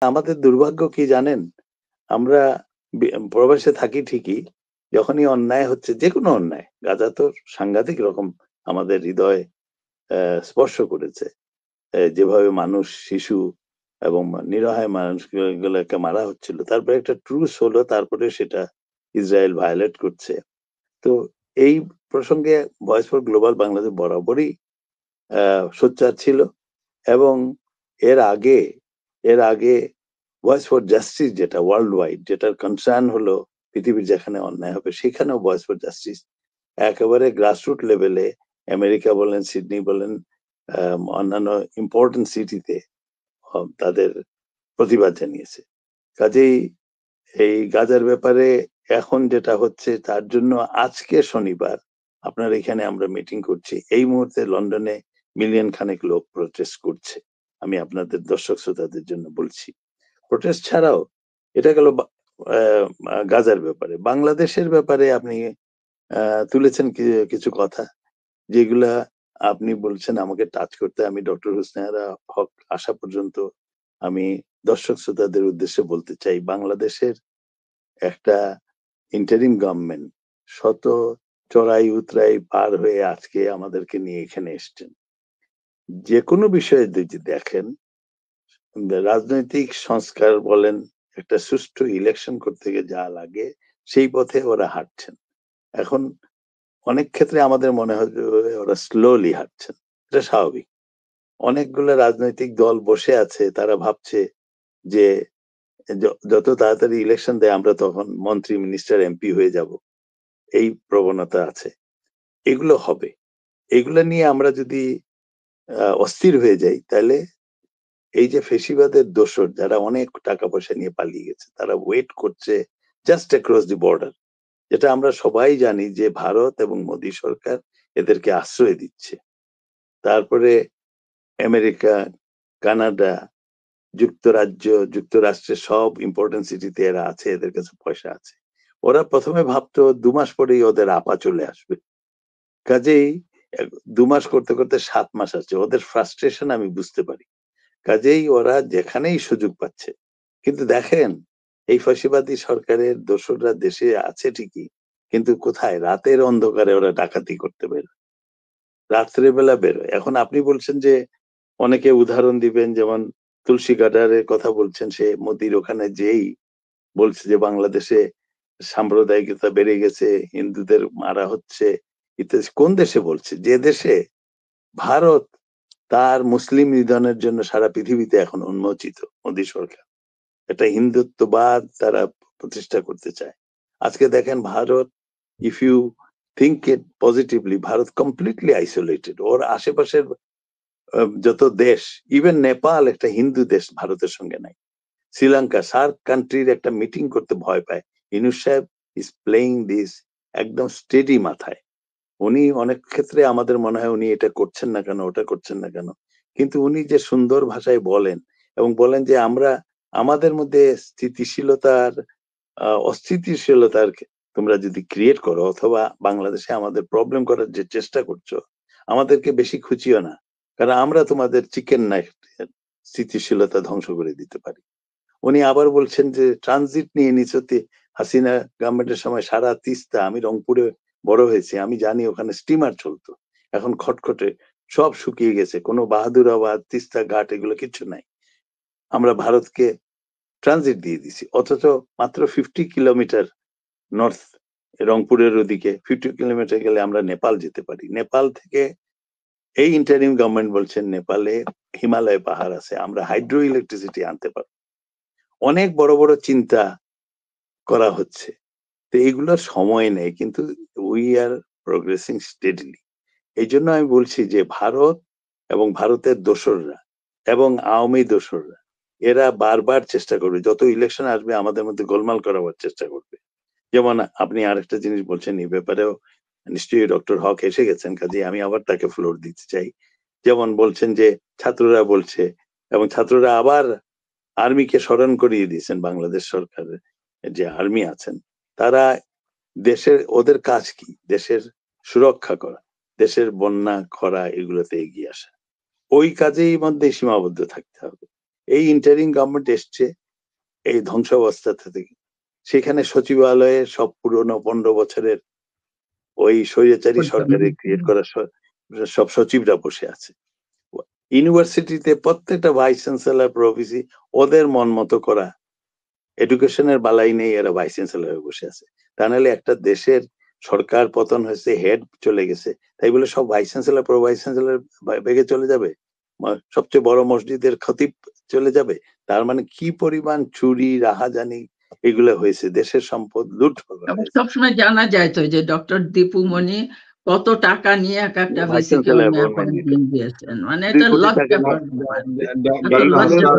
আমাদের দুর্ভাগ্য কি জানেন? আমরা প্রবাসে থাকি ঠিকই, যখনই অন্যায় হচ্ছে, যেকোনো অন্যায়, গাজা তো সাংঘাতিক রকম আমাদের হৃদয় স্পর্শ করেছে। যেভাবে মানুষ, শিশু এবং নিরীহ মানুষগুলোকে মারা হচ্ছিল। তারপরে একটা ট্রুস হলো, তারপরে সেটা ইসরায়েল ভায়োলেট করছে। তো এই প্রসঙ্গে ভয়েস ফর গ্লোবাল বাংলাদেশ বরাবরই সোচ্চার ছিল, এবং এর আগে এর আগে ভয়েস ফর জাস্টিস, যেটা ওয়ার্ল্ড ওয়াইড, যেটার কনসার্ন হলো পৃথিবীর যেখানে অন্যায় হবে সেখানেও ভয়েস ফর জাস্টিস একেবারে গ্রাসরুট লেভেলে, আমেরিকা বলেন, সিডনি বলেন, অন্যান্য ইম্পর্টেন্ট সিটিতে তাদের প্রতিবাদ জানিয়েছে। কাজেই এই গাজার ব্যাপারে এখন যেটা হচ্ছে, তার জন্য আজকে শনিবার আপনার এখানে আমরা মিটিং করছি। এই মুহূর্তে লন্ডনে মিলিয়ন খানেক লোক প্রোটেস্ট করছে। আমি আপনাদের দর্শক শ্রোতাদের জন্য বলছি, প্রোটেস্ট ছাড়াও এটা গেল গাজার ব্যাপারে। বাংলাদেশের ব্যাপারে আপনি তুলেছেন কিছু কথা, যেগুলা আপনি বলছেন আমাকে টাচ করতে। আমি ডক্টর হুসনেহারা হক আসা পর্যন্ত আমি দর্শক শ্রোতাদের উদ্দেশ্যে বলতে চাই, বাংলাদেশের একটা ইন্টারিম গভর্নমেন্ট শত চড়াই উতরাই পার হয়ে আজকে আমাদেরকে নিয়ে এখানে এসছেন। যে কোনো বিষয়ে যদি দেখেন, রাজনৈতিক সংস্কার বলেন, একটা সুষ্ঠু ইলেকশন করতে গিয়ে যা লাগে সেই পথে ওরা হাঁটছেন। এখন অনেক ক্ষেত্রে আমাদের মনে হয় যে ওরা স্লোলি হাঁটছেন, এটা স্বাভাবিক। অনেকগুলো রাজনৈতিক দল বসে আছে, তারা ভাবছে যে যত তাড়াতাড়ি ইলেকশন দেয় আমরা তখন মন্ত্রী, মিনিস্টার, এমপি হয়ে যাব, এই প্রবণতা আছে। এগুলো হবে, এগুলো নিয়ে আমরা যদি অস্থির হয়ে যাই, তাহলে এই যে ফেসিবাদের দোসর যারা অনেক টাকা পয়সা নিয়ে পালিয়ে গেছে, তারা ওয়েট করছে জাস্ট অ্যাক্রস দি বর্ডার, যেটা আমরা সবাই জানি যে ভারত এবং মোদী সরকার এদেরকে আশ্রয় দিচ্ছে। তারপরে আমেরিকা, কানাডা, যুক্তরাষ্ট্রের সব ইম্পর্টেন্ট সিটিতে এরা আছে, এদের কাছে পয়সা আছে। ওরা প্রথমে ভাবতো 2 মাস পরেই ওদের আপা চলে আসবে, কাজেই 2 মাস করতে করতে 7 মাস আসছে। ওদের ফ্রাস্ট্রেশন আমি বুঝতে পারি। কাজেই ওরা যেখানেই সুযোগ পাচ্ছে। কিন্তু দেখেন, এই ফ্যাসিবাদী সরকারের দোসররা দেশে আছে ঠিকই, কিন্তু কোথায়? রাতের অন্ধকারে ওরা ডাকাতি করতে বেরোয়, রাত্রেবেলা বেরোয়। এখন আপনি বলছেন যে অনেকে উদাহরণ দিবেন, যেমন তুলসী গাডারের কথা বলছেন, সে মোদির ওখানে যেই বলছে যে বাংলাদেশে সাম্প্রদায়িকতা বেড়ে গেছে, হিন্দুদের মারা হচ্ছে ইত্যাদি। কোন দেশে বলছে? যে দেশে ভারত তার মুসলিম নিধনের জন্য সারা পৃথিবীতে এখন উন্মোচিত। মোদী সরকার এটা হিন্দুত্ববাদ তারা প্রতিষ্ঠা করতে চায়। আজকে দেখেন Bharat, if you think it positively, Bharat completely isolated. ওর আশেপাশের যত দেশ, ইভেন নেপাল একটা হিন্দু দেশ, ভারতের সঙ্গে নাই। শ্রীলঙ্কা সার্ক কান্ট্রির একটা মিটিং করতে ভয় পায়। ইনুস সাহেব ইজ প্লেইং দিস একদম স্টেডি মাথায়। উনি অনেক ক্ষেত্রে আমাদের মনে হয় উনি এটা করছেন না কেন, ওটা করছেন না কেন, কিন্তু উনি যে সুন্দর ভাষায় বলেন, এবং বলেন যে আমরা আমাদের মধ্যে স্থিতিশীলতার অস্থিতিশীলতার তোমরা যদি ক্রিয়েট করো, অথবা বাংলাদেশে আমাদের প্রবলেম করার যে চেষ্টা করছো, আমাদেরকে বেশি খুঁচিও না, কারণ আমরা তোমাদের চিকেন নাইফ স্থিতিশীলতা ধ্বংস করে দিতে পারি। উনি আবার বলছেন যে ট্রানজিট নিয়ে নিচতে হাসিনা গভর্নমেন্টের সময় সারা তিস্তা, আমি রংপুরে বড় হয়েছি, আমি জানি ওখানে স্টিমার চলতো, এখন খটখটে সব শুকিয়ে গেছে, কোনো বাহাদুরাবাদ, তিস্তা ঘাট এগুলো কিচ্ছু নাই। আমরা ভারতকে ট্রানজিট দিয়ে দিছি, অথচ মাত্র 50 কিলোমিটার নর্থ, রংপুরের ওদিকে 50 কিলোমিটার গেলে আমরা নেপাল যেতে পারি। নেপাল থেকে এই ইন্টারিম গভর্নমেন্ট বলছেন নেপালে হিমালয় পাহাড় আছে, আমরা হাইড্রো ইলেকট্রিসিটি আনতে পারবো। অনেক বড় বড় চিন্তা করা হচ্ছে, তো এগুলোর সময় নেই, কিন্তু উই আর প্রোগ্রেসিং স্টেডিলি। এই জন্য আমি বলছি যে ভারত এবং ভারতের দোসররা এবং আওয়ামী দোসররা এরা বারবার চেষ্টা করবে, যত ইলেকশন আসবে আমাদের মধ্যে গোলমাল করাবার চেষ্টা করবে। যেমন আপনি আরেকটা জিনিস বলছেন, এই ব্যাপারেও নিশ্চয়ই ডক্টর হক এসে গেছেন, কাজে আমি আবার তাকে ফ্লোর দিতে চাই। যেমন বলছেন যে ছাত্ররা বলছে, এবং ছাত্ররা আবার আর্মিকে স্মরণ করিয়ে দিয়েছেন, বাংলাদেশ সরকারের যে আর্মি আছেন তারা দেশের, ওদের কাজ কি? দেশের সুরক্ষা করা, দেশের বন্যা খরা এগুলোতে এগিয়ে আসা। ওই কাজেই মধ্যে সীমাবদ্ধ থাকতে হবে। এই ইন্টারিম গভর্নমেন্ট এসছে এই ধ্বংসাবস্থা থেকে, সেখানে সচিবালয়ে সব পুরনো 15 বছরের ওই স্বৈরাচারী সরকারের ক্রিয়েট করা সব সচিবরা বসে আছে। ইউনিভার্সিটিতে প্রত্যেকটা ভাইস চ্যান্সেলর প্রভিসি ওদের মন মতো করা, এডুকেশনের বালাই নেই, এরা ভাইস চ্যান্সেলর হয়ে বসে আছে। তা নাহলে একটা দেশের সরকার পতন হয়েছে, হেড চলে গেছে, তাই বলে সব vice chancellor pro vice chancellor বেগে চলে যাবে? সবচেয়ে বড় মসজিদের খতিব চলে যাবে? তার মানে কি পরিমাণ চুরি রাহাজানি এগুলো হয়েছে, দেশের সম্পদ লুট করা হয়েছে। সবসময় জানা যায় তো যে ডক্টর দীপু মনি কত টাকা নিয়ে এক একটা ভিসিকে দিয়েছেন, মানে এটা লজ্জা